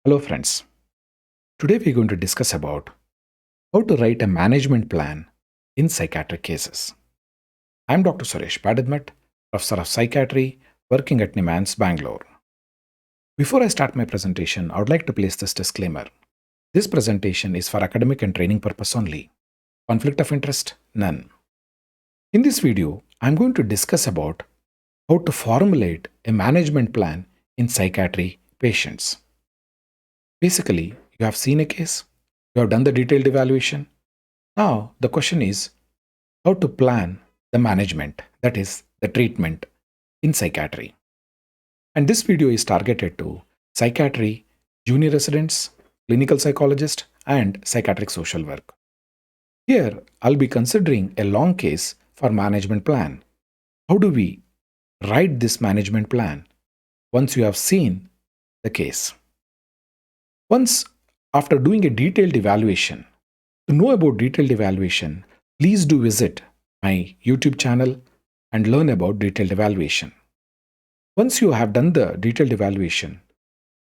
Hello friends. Today we're going to discuss about how to write a management plan in psychiatric cases. I'm Dr. Suresh Padadmat, Professor of Psychiatry, working at NIMANS, Bangalore. Before I start my presentation, I would like to place this disclaimer. This presentation is for academic and training purpose only. Conflict of interest? None. In this video, I'm going to discuss about how to formulate a management plan in psychiatry patients. Basically, you have seen a case, you have done the detailed evaluation. Now, the question is how to plan the management, that is, the treatment in psychiatry. And this video is targeted to psychiatry, junior residents, clinical psychologists, and psychiatric social work. Here, I'll be considering a long case for management plan. How do we write this management plan once you have seen the case? Once after doing a detailed evaluation, to know about detailed evaluation, please do visit my YouTube channel and learn about detailed evaluation. Once you have done the detailed evaluation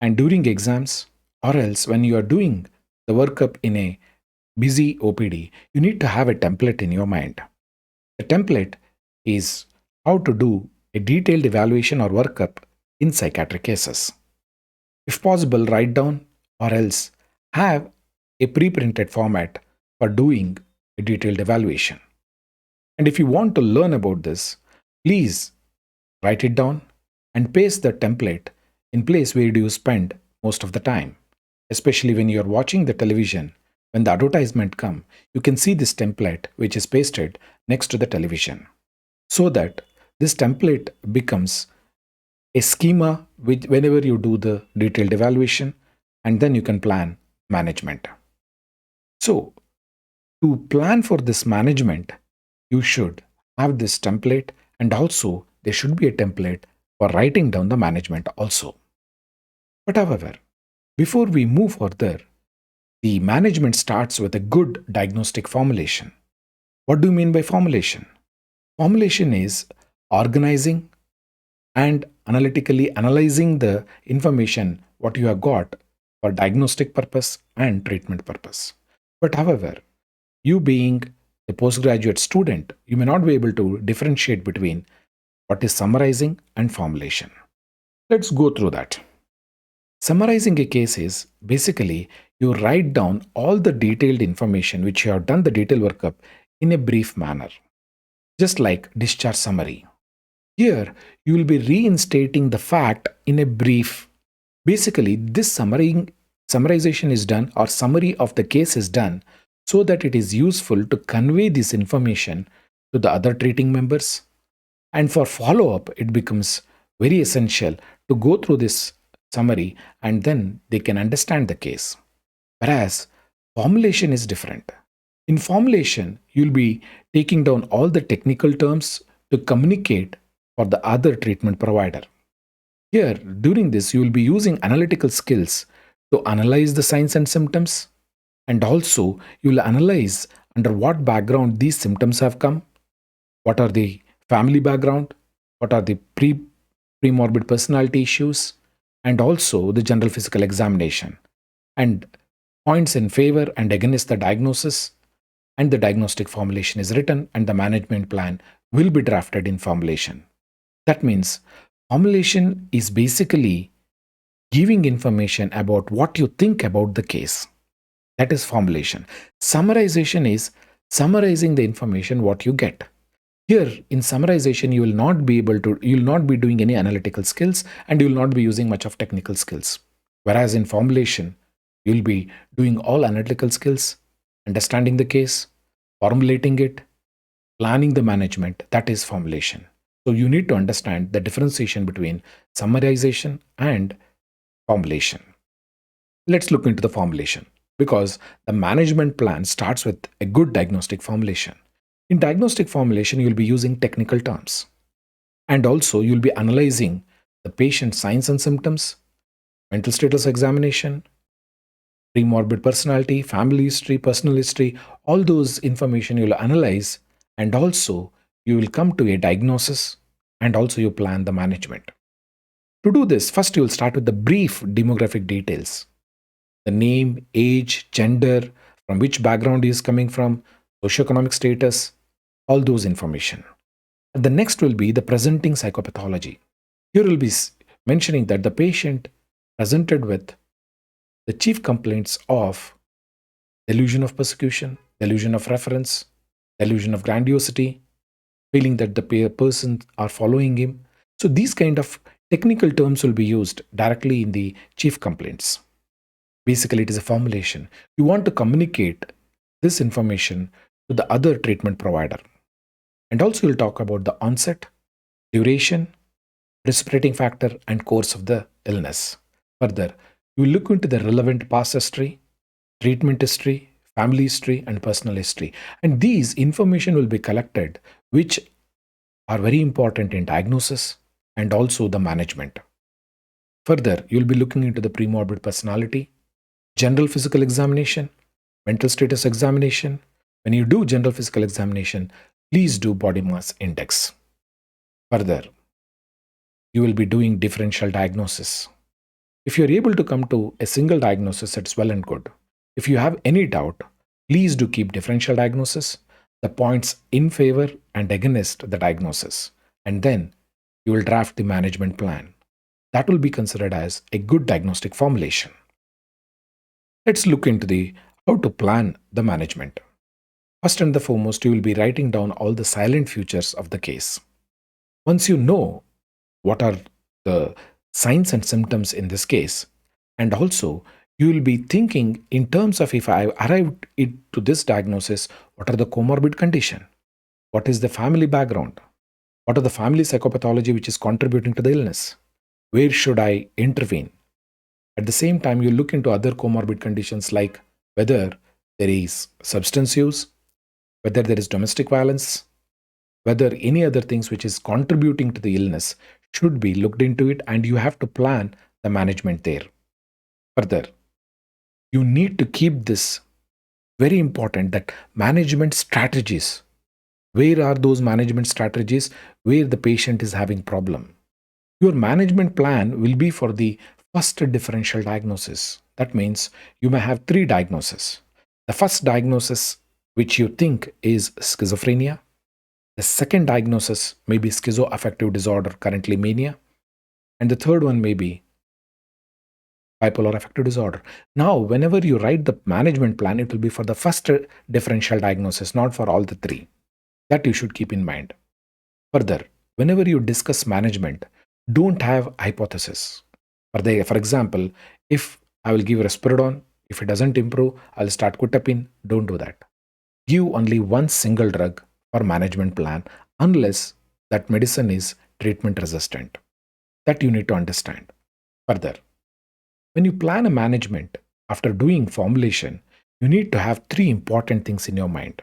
and during exams or else when you are doing the workup in a busy OPD, you need to have a template in your mind. The template is how to do a detailed evaluation or workup in psychiatric cases. If possible, write down or else have a pre-printed format for doing a detailed evaluation. And if you want to learn about this, please write it down and paste the template in place where you spend most of the time. Especially when you're watching the television, when the advertisement come, you can see this template which is pasted next to the television. So that this template becomes a schema which whenever you do the detailed evaluation, and then you can plan management. So, to plan for this management, you should have this template, and also there should be a template for writing down the management also. But however, before we move further, the management starts with a good diagnostic formulation. What do you mean by formulation? Formulation is organizing and analytically analyzing the information what you have got for diagnostic purpose and treatment purpose. But however, you being a postgraduate student, you may not be able to differentiate between what is summarizing and formulation. Let's go through that. Summarizing a case is basically you write down all the detailed information which you have done the detailed workup in a brief manner, just like discharge summary. Here, you will be reinstating the fact in a brief. Basically, this summarization is done or summary of the case is done so that it is useful to convey this information to the other treating members. And for follow-up, it becomes very essential to go through this summary and then they can understand the case. Whereas formulation is different. In formulation, you'll be taking down all the technical terms to communicate for the other treatment provider. Here, during this, you will be using analytical skills to analyze the signs and symptoms, and also you will analyze under what background these symptoms have come, what are the family background, what are the pre-morbid personality issues, and also the general physical examination, and points in favor and against the diagnosis, and the diagnostic formulation is written and the management plan will be drafted in formulation. That means formulation is basically giving information about what you think about the case. That is formulation. Summarization is summarizing the information what you get. Here in summarization, you will not be doing any analytical skills and you will not be using much of technical skills. Whereas in formulation, you will be doing all analytical skills, understanding the case, formulating it, planning the management. That is formulation. So you need to understand the differentiation between summarization and formulation. Let's look into the formulation because the management plan starts with a good diagnostic formulation. In diagnostic formulation, you'll be using technical terms. And also you'll be analyzing the patient's signs and symptoms, mental status examination, pre-morbid personality, family history, personal history, all those information you'll analyze, and also you will come to a diagnosis and also you plan the management. To do this, first you will start with the brief demographic details. the name, age, gender, from which background he is coming from, socioeconomic status, all those information. The next will be the presenting psychopathology. Here will be mentioning that the patient presented with the chief complaints of delusion of persecution, delusion of reference, delusion of grandiosity, feeling that the person are following him. So these kind of technical terms will be used directly in the chief complaints. Basically, it is a formulation. You want to communicate this information to the other treatment provider. And also you'll talk about the onset, duration, precipitating factor, and course of the illness. Further, you look into the relevant past history, treatment history, family history, and personal history. And these information will be collected, which are very important in diagnosis and also the management. Further, you'll be looking into the premorbid personality, general physical examination, mental status examination. When you do general physical examination, please do body mass index. Further, you will be doing differential diagnosis. If you're able to come to a single diagnosis, it's well and good. If you have any doubt, please do keep differential diagnosis, the points in favor and against the diagnosis, and then you will draft the management plan. That will be considered as a good diagnostic formulation. Let's look into the how to plan the management. First and the foremost, you will be writing down all the silent features of the case. Once you know what are the signs and symptoms in this case, and also you will be thinking in terms of if I arrived to this diagnosis, what are the comorbid condition? What is the family background? What are the family psychopathology which is contributing to the illness? Where should I intervene? At the same time, you look into other comorbid conditions like whether there is substance use, whether there is domestic violence, whether any other things which is contributing to the illness should be looked into it, and you have to plan the management there. Further, you need to keep this very important that management strategies. Where are those management strategies where the patient is having problem? Your management plan will be for the first differential diagnosis. That means you may have three diagnoses. The first diagnosis, which you think is schizophrenia. The second diagnosis may be schizoaffective disorder, currently mania. And the third one may be bipolar affective disorder. Now, whenever you write the management plan, it will be for the first differential diagnosis, not for all the three. That you should keep in mind. Further, whenever you discuss management, don't have hypothesis. For example, if I will give risperidone, if it doesn't improve, I'll start quetiapine. Don't do that. Give only one single drug for management plan unless that medicine is treatment resistant. That you need to understand. Further, when you plan a management after doing formulation, you need to have three important things in your mind: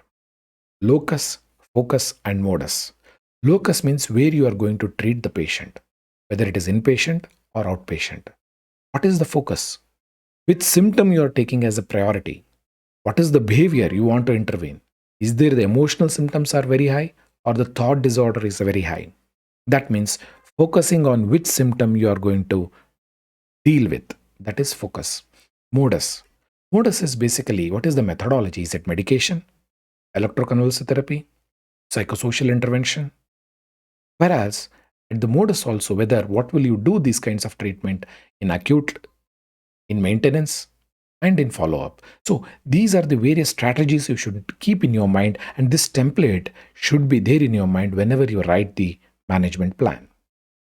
locus, focus, and modus. Locus means where you are going to treat the patient, whether it is inpatient or outpatient. What is the focus? Which symptom you are taking as a priority? What is the behavior you want to intervene? Is there the emotional symptoms are very high or the thought disorder is very high? That means focusing on which symptom you are going to deal with. That is focus. Modus. Modus is basically what is the methodology? Is it medication, electroconvulsive therapy, psychosocial intervention? Whereas at the modus also, whether what will you do these kinds of treatment in acute, in maintenance, and in follow-up. So these are the various strategies you should keep in your mind, and this template should be there in your mind whenever you write the management plan.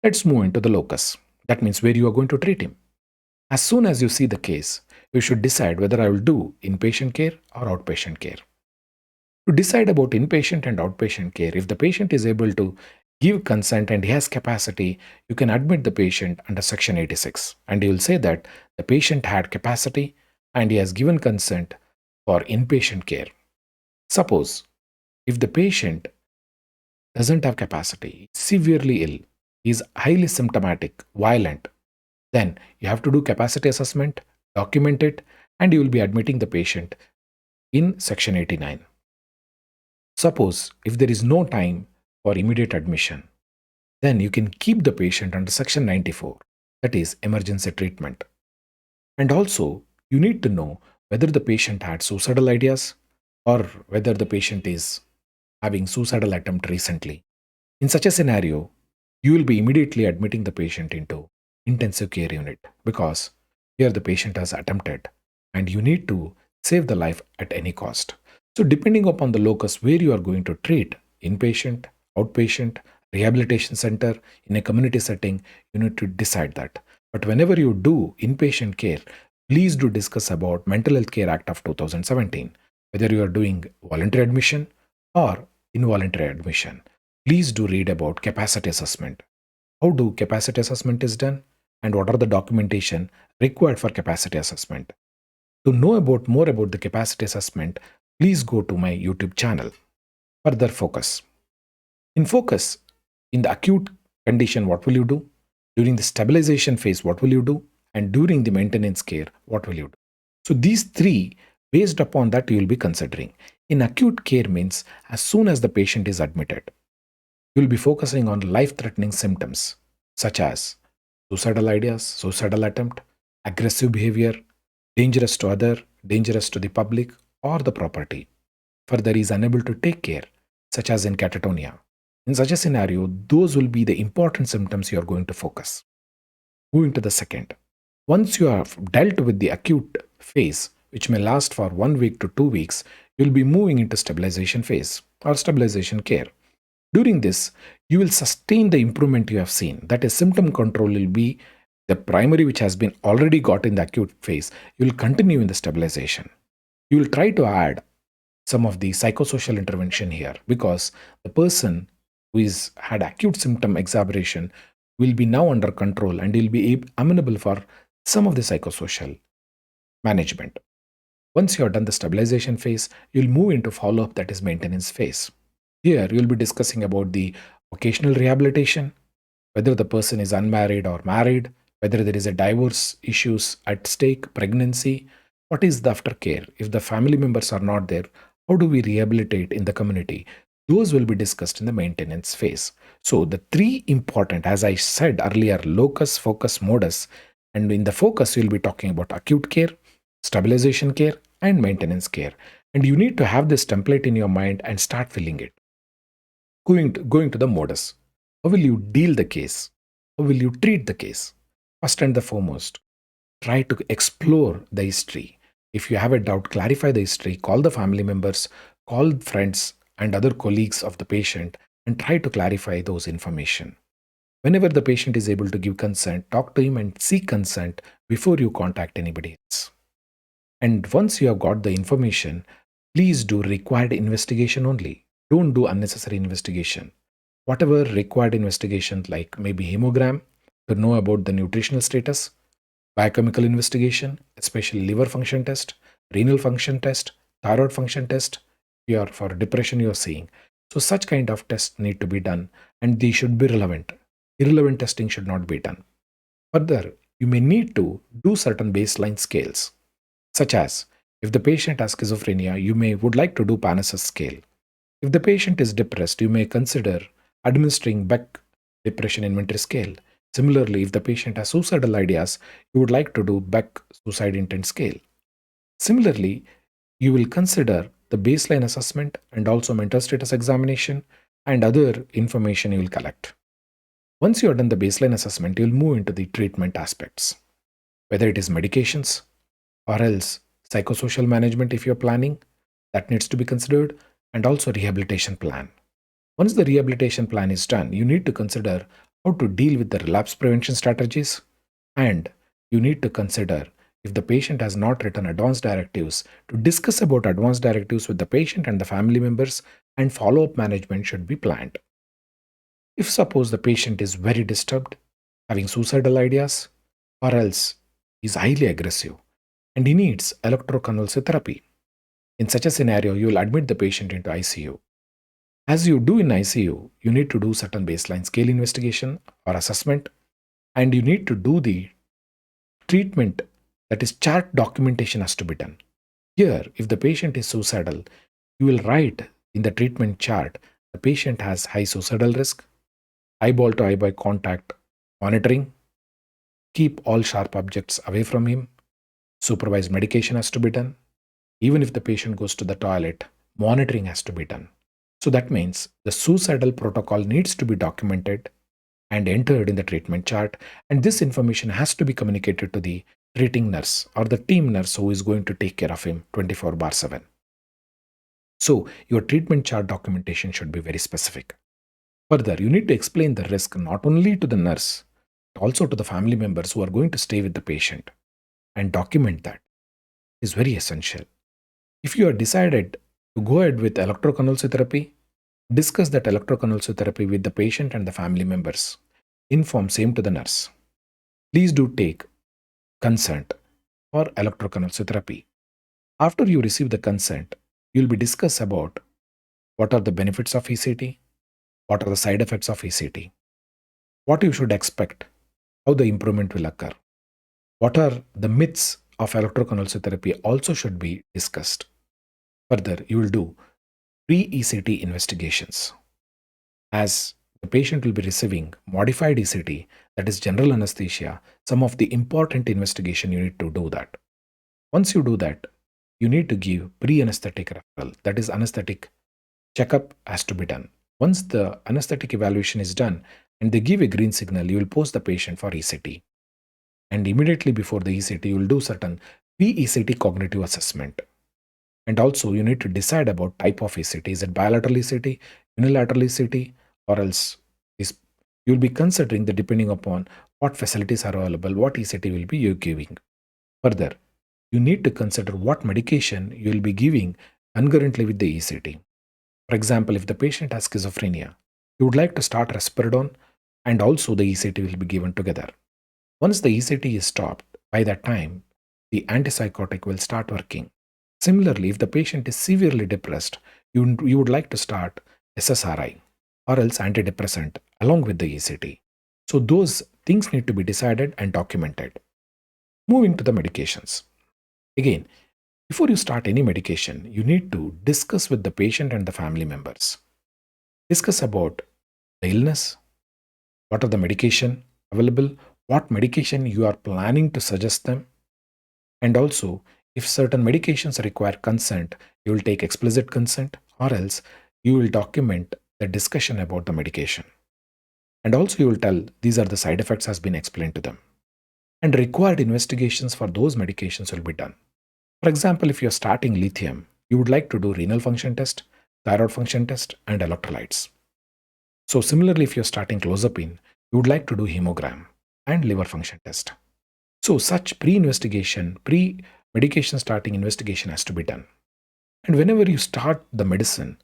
Let's move into the locus. That means where you are going to treat him. As soon as you see the case, you should decide whether I will do inpatient care or outpatient care. To decide about inpatient and outpatient care, if the patient is able to give consent and he has capacity, you can admit the patient under Section 86. And you will say that the patient had capacity and he has given consent for inpatient care. Suppose if the patient doesn't have capacity, severely ill, is highly symptomatic, violent, then you have to do capacity assessment, document it, and you will be admitting the patient in Section 89. Suppose if there is no time for immediate admission, then you can keep the patient under Section 94, that is emergency treatment. And also, you need to know whether the patient had suicidal ideas or whether the patient is having suicidal attempt recently. In such a scenario, you will be immediately admitting the patient into intensive care unit because here the patient has attempted and you need to save the life at any cost. So depending upon the locus where you are going to treat, inpatient, outpatient, rehabilitation center, in a community setting, you need to decide that. But whenever you do inpatient care, please do discuss about Mental Health Care Act of 2017, whether you are doing voluntary admission or involuntary admission. Please do read about capacity assessment. How do capacity assessment is done and what are the documentation required for capacity assessment? To know about more about the capacity assessment, please go to my YouTube channel. Further focus. In focus, in the acute condition, what will you do? During the stabilization phase, what will you do? And during the maintenance care, what will you do? So these three, based upon that, you will be considering. In acute care means as soon as the patient is admitted, you will be focusing on life-threatening symptoms such as suicidal ideas, suicidal attempt, aggressive behavior, dangerous to other, dangerous to the public or the property. Further, is unable to take care, such as in catatonia. In such a scenario, those will be the important symptoms you are going to focus. Moving to the second. Once you have dealt with the acute phase, which may last for 1 week to 2 weeks, you will be moving into stabilization phase or stabilization care. During this, you will sustain the improvement you have seen. That is, symptom control will be the primary which has been already got in the acute phase. You will continue in the stabilization. You will try to add some of the psychosocial intervention here because the person who is had acute symptom exacerbation will be now under control and will be amenable for some of the psychosocial management. Once you have done the stabilization phase, you'll move into follow-up, that is maintenance phase. Here, you'll be discussing about the occasional rehabilitation, whether the person is unmarried or married, whether there is a divorce issues at stake, pregnancy, what is the aftercare? If the family members are not there, how do we rehabilitate in the community? Those will be discussed in the maintenance phase. So the three important, as I said earlier, locus, focus, modus, and in the focus, you'll be talking about acute care, stabilization care, and maintenance care. And you need to have this template in your mind and start filling it. Going to the modus. How will you deal the case? How will you treat the case? First and the foremost, try to explore the history. If you have a doubt, clarify the history, call the family members, call friends and other colleagues of the patient, and try to clarify those information. Whenever the patient is able to give consent, talk to him and seek consent before you contact anybody else. And once you have got the information, please do required investigation only. Don't do unnecessary investigation. Whatever required investigation, like maybe hemogram to know about the nutritional status, biochemical investigation, especially liver function test, renal function test, thyroid function test, here for depression you are seeing. So such kind of tests need to be done and they should be relevant. Irrelevant testing should not be done. Further, you may need to do certain baseline scales, such as if the patient has schizophrenia, you may would like to do Panassus scale. If the patient is depressed, you may consider administering Beck depression inventory scale. Similarly, if the patient has suicidal ideas, you would like to do Beck suicide intent scale. Similarly, you will consider the baseline assessment and also mental status examination and other information you will collect. Once you have done the baseline assessment, you will move into the treatment aspects, whether it is medications or else psychosocial management if you're planning, that needs to be considered, and also rehabilitation plan. Once the rehabilitation plan is done, you need to consider how to deal with the relapse prevention strategies, and you need to consider if the patient has not written advance directives to discuss about advance directives with the patient and the family members, and follow-up management should be planned. If suppose the patient is very disturbed, having suicidal ideas, or else is highly aggressive and he needs electroconvulsive therapy, in such a scenario, you will admit the patient into ICU. As you do in ICU, you need to do certain baseline scale investigation or assessment, and you need to do the treatment, that is chart documentation has to be done. Here, if the patient is suicidal, you will write in the treatment chart, the patient has high suicidal risk, eyeball to eyeball contact monitoring, keep all sharp objects away from him, Supervised medication has to be done. Even if the patient goes to the toilet, monitoring has to be done. So that means the suicidal protocol needs to be documented and entered in the treatment chart, and this information has to be communicated to the treating nurse or the team nurse who is going to take care of him 24/7. So your treatment chart documentation should be very specific. Further, you need to explain the risk not only to the nurse, but also to the family members who are going to stay with the patient, and document that is very essential. If you are decided to go ahead with electroconvulsive discuss that electroconvulsive with the patient and the family members. Inform same to the nurse. Please do take consent for electroconvulsive. After you receive the consent, you will be discussed about what are the benefits of ECT, what are the side effects of ECT, what you should expect, how the improvement will occur, what are the myths of electroconvulsive also should be discussed. Further, you will do pre-ECT investigations. As the patient will be receiving modified ECT, that is general anesthesia, some of the important investigation you need to do that. Once you do that, you need to give pre-anesthetic referral, that is anesthetic checkup has to be done. Once the anesthetic evaluation is done and they give a green signal, you will post the patient for ECT. And immediately before the ECT, you will do certain pre-ECT cognitive assessment. And also you need to decide about type of ECT. Is it bilateral ECT, unilateral ECT, or else you will be considering the depending upon what facilities are available, what ECT will be you giving. Further, you need to consider what medication you will be giving concurrently with the ECT. For example, if the patient has schizophrenia, you would like to start risperidone and also the ECT will be given together. Once the ECT is stopped, by that time, the antipsychotic will start working. Similarly, if the patient is severely depressed, you would like to start SSRI or else antidepressant along with the ECT. So those things need to be decided and documented. Moving to the medications. Again, before you start any medication, you need to discuss with the patient and the family members. Discuss about the illness, what are the medication available, what medication you are planning to suggest them, and also if certain medications require consent, you will take explicit consent or else you will document the discussion about the medication. And also you will tell these are the side effects has been explained to them. And required investigations for those medications will be done. For example, if you're starting lithium, you would like to do renal function test, thyroid function test, and electrolytes. So similarly, if you're starting clozapine, you would like to do hemogram and liver function test. So such pre-investigation, pre-medication starting investigation has to be done. And whenever you start the medicine,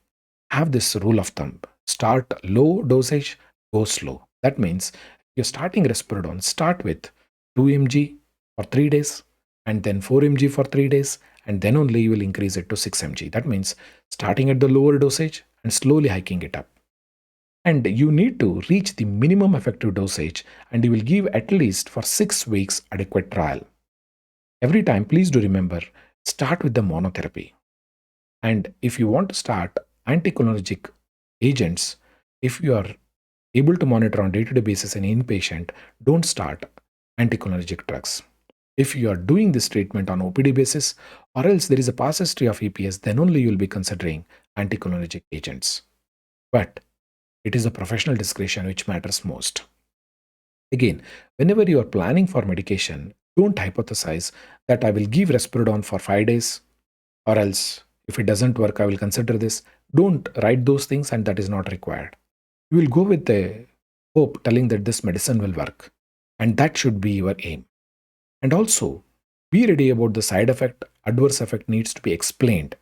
have this rule of thumb. Start low dosage, go slow. That means you're starting risperidone, start with 2 mg for 3 days and then 4 mg for 3 days, and then only you will increase it to 6 mg. That means starting at the lower dosage and slowly hiking it up. And you need to reach the minimum effective dosage, and you will give at least for 6 weeks adequate trial. Every time, please do remember, start with the monotherapy. And if you want to start anticholinergic agents, if you are able to monitor on day-to-day basis an inpatient, don't start anticholinergic drugs. If you are doing this treatment on OPD basis, or else there is a past history of EPS, then only you will be considering anticholinergic agents. But it is a professional discretion which matters most. Again, whenever you are planning for medication, don't hypothesize that I will give risperidone for 5 days, or else if it doesn't work, I will consider this. Don't write those things, and that is not required. You will go with the hope telling that this medicine will work, and that should be your aim. And also, be ready about the side effect, adverse effect needs to be explained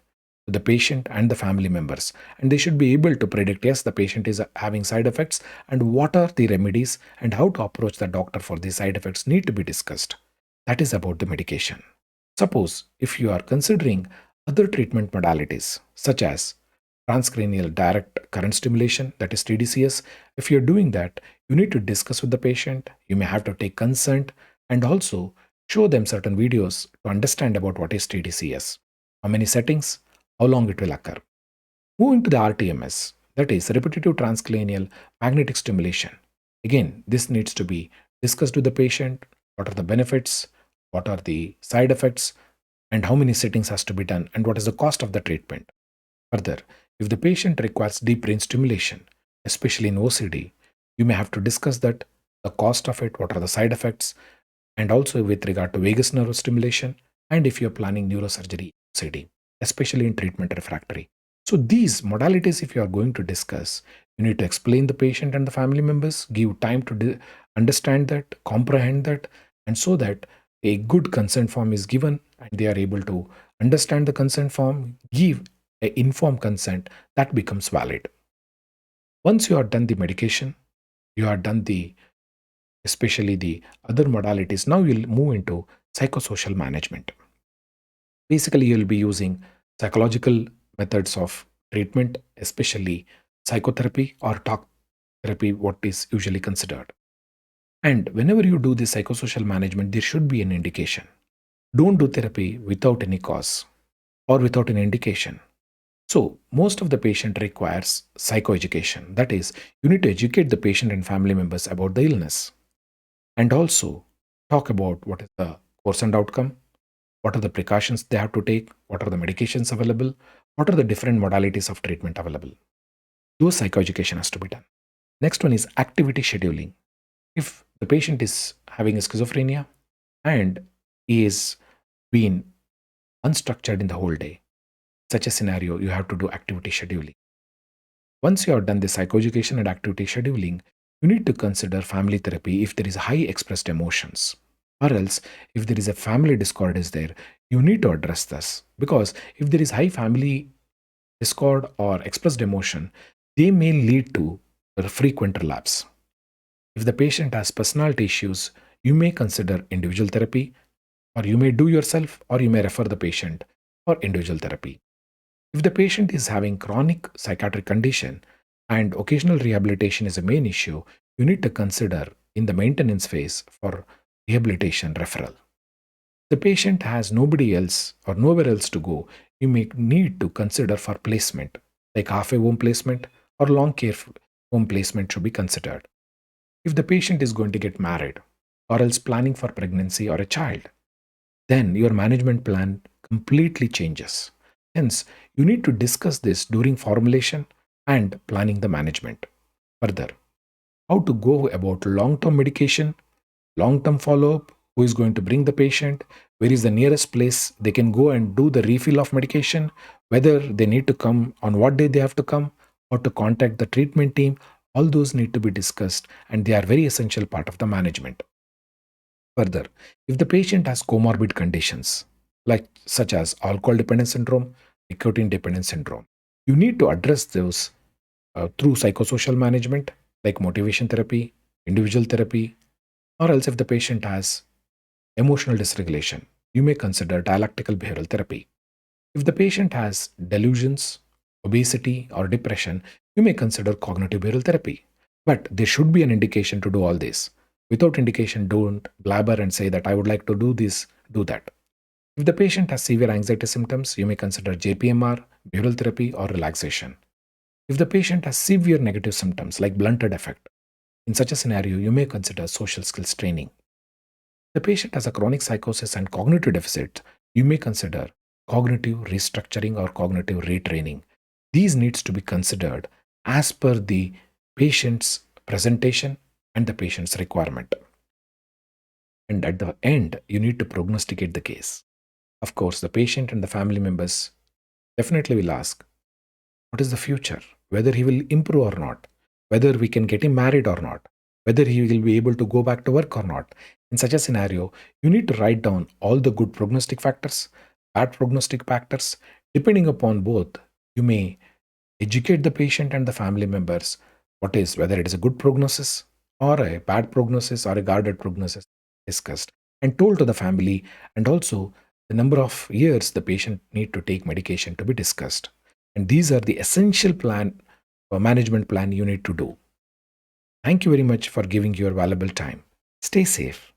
to the patient and the family members, and they should be able to predict, yes, the patient is having side effects, and what are the remedies and how to approach the doctor for these side effects need to be discussed. That is about the medication. Suppose if you are considering other treatment modalities such as transcranial direct current stimulation, that is TDCS, if you're doing that, you need to discuss with the patient. You may have to take consent and also show them certain videos to understand about what is TDCS, how many settings, how long it will occur. Moving to the RTMS, that is repetitive transcranial magnetic stimulation. Again, this needs to be discussed with the patient. What are the benefits? what are the side effects, and how many sittings has to be done, and what is the cost of the treatment. Further, if the patient requires deep brain stimulation, especially in OCD, you may have to discuss that, the cost of it, what are the side effects, and also with regard to vagus nerve stimulation, and if you're planning neurosurgery OCD, especially in treatment refractory. So these modalities, if you are going to discuss, you need to explain the patient and the family members, give time to understand that, comprehend that, and so that a good consent form is given and they are able to understand the consent form, give a informed consent that becomes valid. Once you are done the medication, you are done the especially the other modalities, now you'll move into psychosocial management. Basically, you'll be using psychological methods of treatment, especially psychotherapy or talk therapy, what is usually considered. And whenever you do the psychosocial management, there should be an indication. Don't do therapy without any cause or without an indication. So, most of the patient requires psychoeducation. That is, you need to educate the patient and family members about the illness and also talk about what is the course and outcome, what are the precautions they have to take, what are the medications available, what are the different modalities of treatment available. Those psychoeducation has to be done. Next one is activity scheduling. If the patient is having a schizophrenia and he is being unstructured in the whole day, such a scenario, you have to do activity scheduling. Once you have done the psychoeducation and activity scheduling, you need to consider family therapy if there is high expressed emotions. Or else, if there is a family discord is there, you need to address this. Because if there is high family discord or expressed emotion, they may lead to a frequent relapse. If the patient has personality issues, you may consider individual therapy, or you may do yourself, or you may refer the patient for individual therapy. If the patient is having chronic psychiatric condition and occasional rehabilitation is a main issue, you need to consider in the maintenance phase for rehabilitation referral. The patient has nobody else or nowhere else to go, you may need to consider for placement, like halfway home placement or long care home placement should be considered. If the patient is going to get married or else planning for pregnancy or a child, then your management plan completely changes. Hence, you need to discuss this during formulation and planning the management. Further, how to go about long term medication, long term follow up, who is going to bring the patient, where is the nearest place they can go and do the refill of medication, whether they need to come, on what day they have to come, or to contact the treatment team. All those need to be discussed and they are very essential part of the management. Further, if the patient has comorbid conditions like such as alcohol dependence syndrome, nicotine dependence syndrome, you need to address those through psychosocial management like motivation therapy, individual therapy, or else if the patient has emotional dysregulation, you may consider dialectical behavioral therapy. If the patient has delusions, obesity, or depression, you may consider cognitive behavioral therapy. But there should be an indication to do all this. Without indication, don't blabber and say that I would like to do this, do that. If the patient has severe anxiety symptoms, you may consider JPMR, behavioral therapy, or relaxation. If the patient has severe negative symptoms like blunted affect, in such a scenario, you may consider social skills training. The patient has a chronic psychosis and cognitive deficit, you may consider cognitive restructuring or cognitive retraining. These needs to be considered as per the patient's presentation and the patient's requirement. And at the end, you need to prognosticate the case. Of course, the patient and the family members definitely will ask, what is the future? Whether he will improve or not, whether we can get him married or not, whether he will be able to go back to work or not. In such a scenario, you need to write down all the good prognostic factors, bad prognostic factors. Depending upon both, you may educate the patient and the family members what is, whether it is a good prognosis or a bad prognosis or a guarded prognosis discussed and told to the family, and also the number of years the patient need to take medication to be discussed. And these are the essential plan or management plan you need to do. Thank you very much for giving your valuable time. Stay safe.